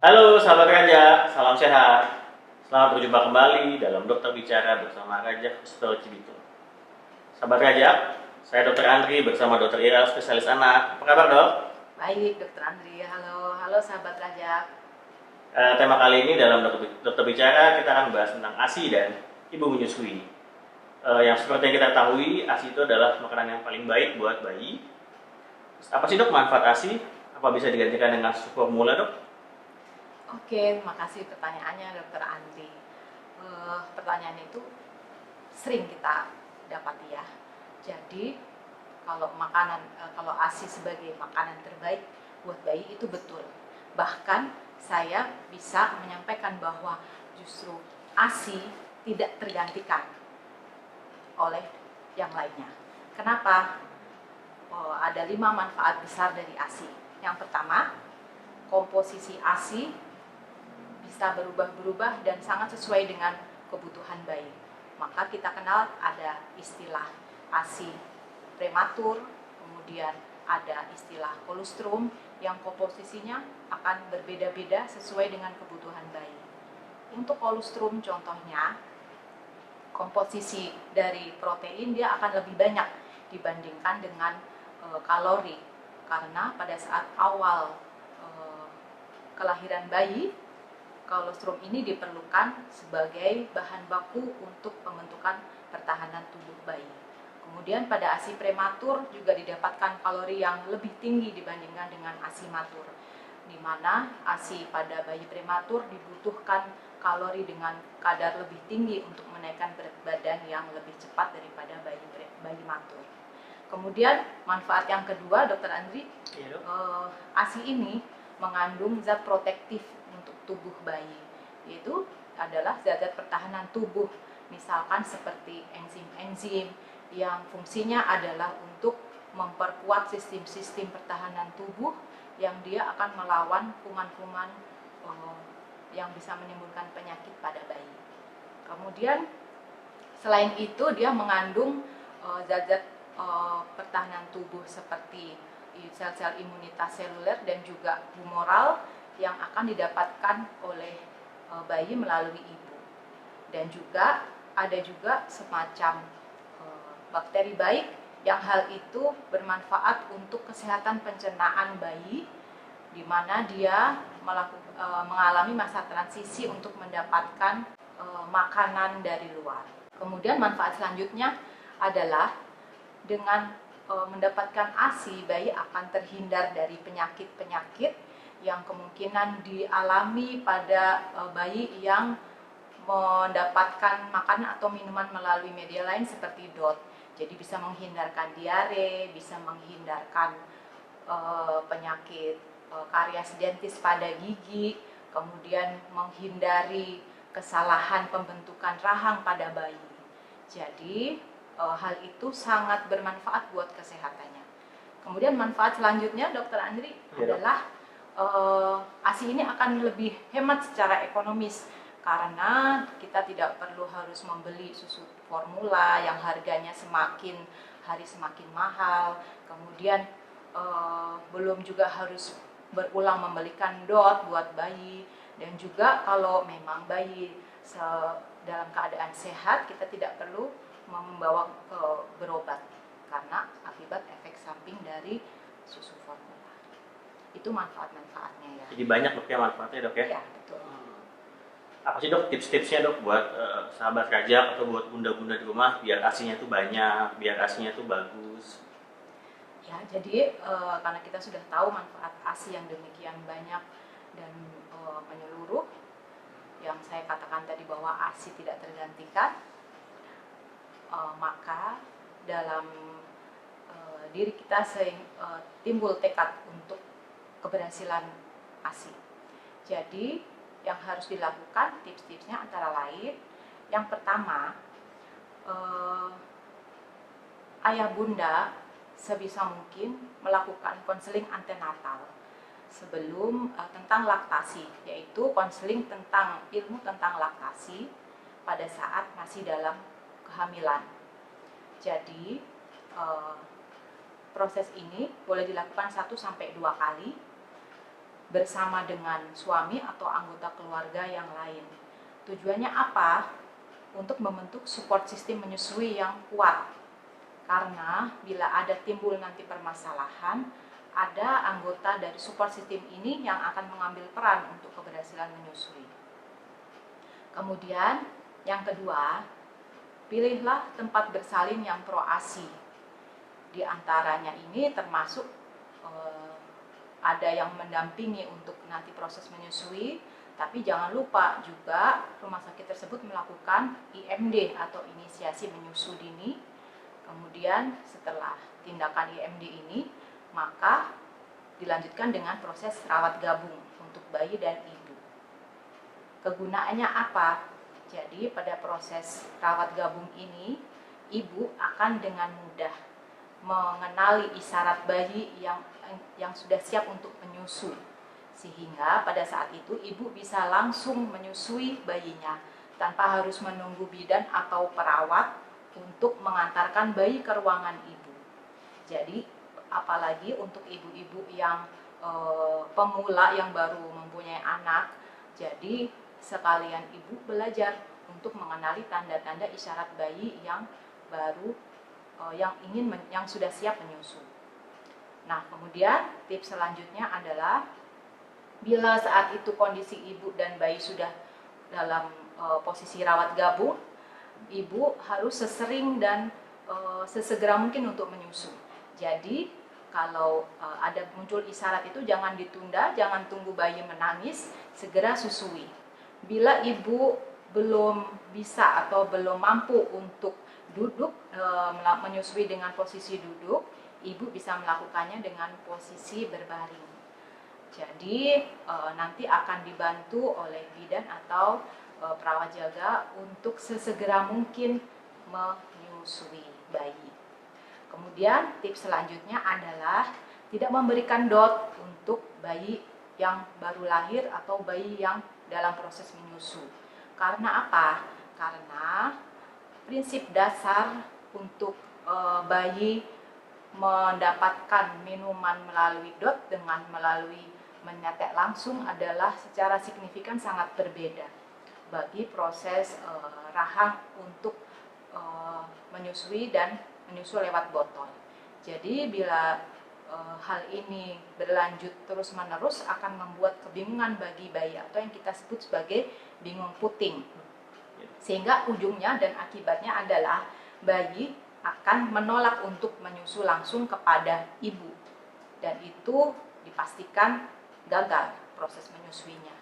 Halo sahabat Raja, salam sehat. Selamat berjumpa kembali dalam Dokter Bicara bersama Raja Hospital Cibito. Sahabat Raja, saya Dokter Andri bersama Dokter Ira, spesialis anak. Apa kabar dok? Baik, Dokter Andri. Halo, halo sahabat Rajak. Tema kali ini dalam Dokter Bicara kita akan membahas tentang ASI dan ibu menyusui. Yang seperti yang kita ketahui, ASI itu adalah makanan yang paling baik buat bayi. Apa sih dok manfaat ASI? Apa bisa digantikan dengan susu formula dok? Oke, terima kasih pertanyaannya, Dokter Andri. Pertanyaan itu sering kita dapati ya. Jadi, kalau ASI sebagai makanan terbaik buat bayi itu betul. Bahkan saya bisa menyampaikan bahwa justru ASI tidak tergantikan oleh yang lainnya. Kenapa? Ada 5 manfaat besar dari ASI. Yang pertama, komposisi ASI bisa berubah-berubah dan sangat sesuai dengan kebutuhan bayi. Maka kita kenal ada istilah ASI prematur, kemudian ada istilah kolostrum yang komposisinya akan berbeda-beda sesuai dengan kebutuhan bayi. Untuk kolostrum contohnya, komposisi dari protein dia akan lebih banyak dibandingkan dengan kalori, karena pada saat awal kelahiran bayi, kolostrum ini diperlukan sebagai bahan baku untuk pembentukan pertahanan tubuh bayi. Kemudian pada ASI prematur juga didapatkan kalori yang lebih tinggi dibandingkan dengan ASI matur, di mana ASI pada bayi prematur dibutuhkan kalori dengan kadar lebih tinggi untuk menaikkan berat badan yang lebih cepat daripada bayi matur. Kemudian manfaat yang kedua, Dokter Andri, ASI ini mengandung zat protektif untuk tubuh bayi, yaitu adalah zat-zat pertahanan tubuh, misalkan seperti enzim-enzim yang fungsinya adalah untuk memperkuat sistem-sistem pertahanan tubuh yang dia akan melawan kuman-kuman yang bisa menimbulkan penyakit pada bayi. Kemudian selain itu dia mengandung zat-zat pertahanan tubuh seperti sel-sel imunitas seluler dan juga humoral yang akan didapatkan oleh bayi melalui ibu. Dan juga ada juga semacam bakteri baik yang hal itu bermanfaat untuk kesehatan pencernaan bayi, di mana dia mengalami masa transisi untuk mendapatkan makanan dari luar. Kemudian manfaat selanjutnya adalah dengan mendapatkan ASI, bayi akan terhindar dari penyakit-penyakit yang kemungkinan dialami pada bayi yang mendapatkan makanan atau minuman melalui media lain seperti DOT. Jadi bisa menghindarkan diare, bisa menghindarkan penyakit karies dentis pada gigi, kemudian menghindari kesalahan pembentukan rahang pada bayi. Jadi hal itu sangat bermanfaat buat kesehatannya. Kemudian manfaat selanjutnya, Dokter Andri, adalah ASI ini akan lebih hemat secara ekonomis, karena kita tidak perlu harus membeli susu formula yang harganya semakin hari semakin mahal. Kemudian belum juga harus berulang membelikan DOT buat bayi. Dan juga kalau memang bayi dalam keadaan sehat, kita tidak perlu membawa berobat karena akibat efek samping dari susu formula. Itu manfaat-manfaatnya ya. Jadi banyak dok ya manfaatnya dok ya? Iya, betul. Apa sih dok tips-tipsnya dok buat sahabat Rajak atau buat bunda-bunda di rumah biar ASINya tuh banyak, biar ASINya tuh bagus? Ya, jadi karena kita sudah tahu manfaat ASI yang demikian banyak dan menyeluruh, yang saya katakan tadi bahwa ASI tidak tergantikan, maka dalam diri kita timbul tekad untuk keberhasilan ASI. Jadi yang harus dilakukan tips-tipsnya antara lain, yang pertama, ayah bunda sebisa mungkin melakukan konseling antenatal sebelum tentang laktasi, yaitu konseling tentang ilmu tentang laktasi pada saat masih dalam kehamilan. Jadi proses ini boleh dilakukan 1-2 kali, bersama dengan suami atau anggota keluarga yang lain. Tujuannya apa? Untuk membentuk support system menyusui yang kuat. Karena bila ada timbul nanti permasalahan, ada anggota dari support system ini yang akan mengambil peran untuk keberhasilan menyusui. Kemudian yang kedua, pilihlah tempat bersalin yang pro-ASI. Di antaranya ini termasuk ada yang mendampingi untuk nanti proses menyusui, tapi jangan lupa juga rumah sakit tersebut melakukan IMD atau inisiasi menyusui dini. Kemudian setelah tindakan IMD ini, maka dilanjutkan dengan proses rawat gabung untuk bayi dan ibu. Kegunaannya apa? Jadi pada proses rawat gabung ini, ibu akan dengan mudah mengenali isyarat bayi yang sudah siap untuk menyusu, sehingga pada saat itu ibu bisa langsung menyusui bayinya tanpa harus menunggu bidan atau perawat untuk mengantarkan bayi ke ruangan ibu. Jadi apalagi untuk ibu-ibu yang pemula yang baru mempunyai anak, jadi sekalian ibu belajar untuk mengenali tanda-tanda isyarat bayi yang baru yang sudah siap menyusu. Nah, kemudian tips selanjutnya adalah bila saat itu kondisi ibu dan bayi sudah dalam posisi rawat gabung, ibu harus sesering dan sesegera mungkin untuk menyusu. Jadi kalau ada muncul isyarat itu jangan ditunda, jangan tunggu bayi menangis, segera susui. Bila ibu belum bisa atau belum mampu untuk duduk menyusui dengan posisi duduk, ibu bisa melakukannya dengan posisi berbaring. Jadi nanti akan dibantu oleh bidan atau perawat jaga untuk sesegera mungkin menyusui bayi. Kemudian tips selanjutnya adalah tidak memberikan DOT untuk bayi yang baru lahir atau bayi yang dalam proses menyusu. Karena apa? Karena prinsip dasar untuk bayi mendapatkan minuman melalui DOT dengan melalui menetek langsung adalah secara signifikan sangat berbeda bagi proses rahang untuk menyusui dan menyusu lewat botol. Jadi bila hal ini berlanjut terus-menerus akan membuat kebingungan bagi bayi atau yang kita sebut sebagai bingung puting. Sehingga ujungnya dan akibatnya adalah bayi akan menolak untuk menyusu langsung kepada ibu. Dan itu dipastikan gagal proses menyusuinya.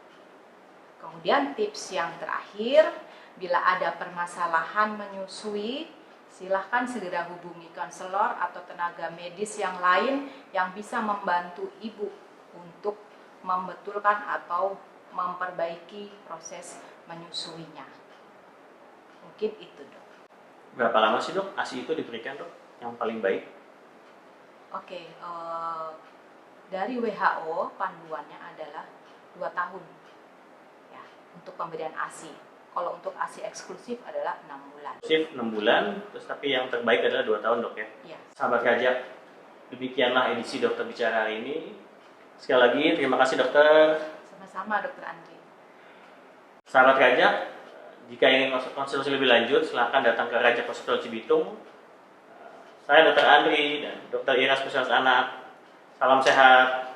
Kemudian tips yang terakhir, bila ada permasalahan menyusui, silahkan segera hubungi konselor atau tenaga medis yang lain yang bisa membantu ibu untuk membetulkan atau memperbaiki proses menyusuinya. Mungkin itu, Dok. Berapa lama sih, Dok, ASI itu diberikan, Dok, yang paling baik? Oke, dari WHO panduannya adalah 2 tahun ya, untuk pemberian ASI. Kalau untuk ASI eksklusif adalah 6 bulan. Eksklusif 6 bulan, terus tapi yang terbaik adalah 2 tahun, Dok, ya? Iya. Sahabat Kajak, demikianlah edisi Dokter Bicara hari ini. Sekali lagi, terima kasih, Dokter. Sama-sama, Dokter Andri. Sahabat Kajak, jika ingin konsultasi lebih lanjut, silakan datang ke Kajak Hospital Cibitung. Saya Dokter Andri dan Dokter Ira spesialis anak. Salam sehat.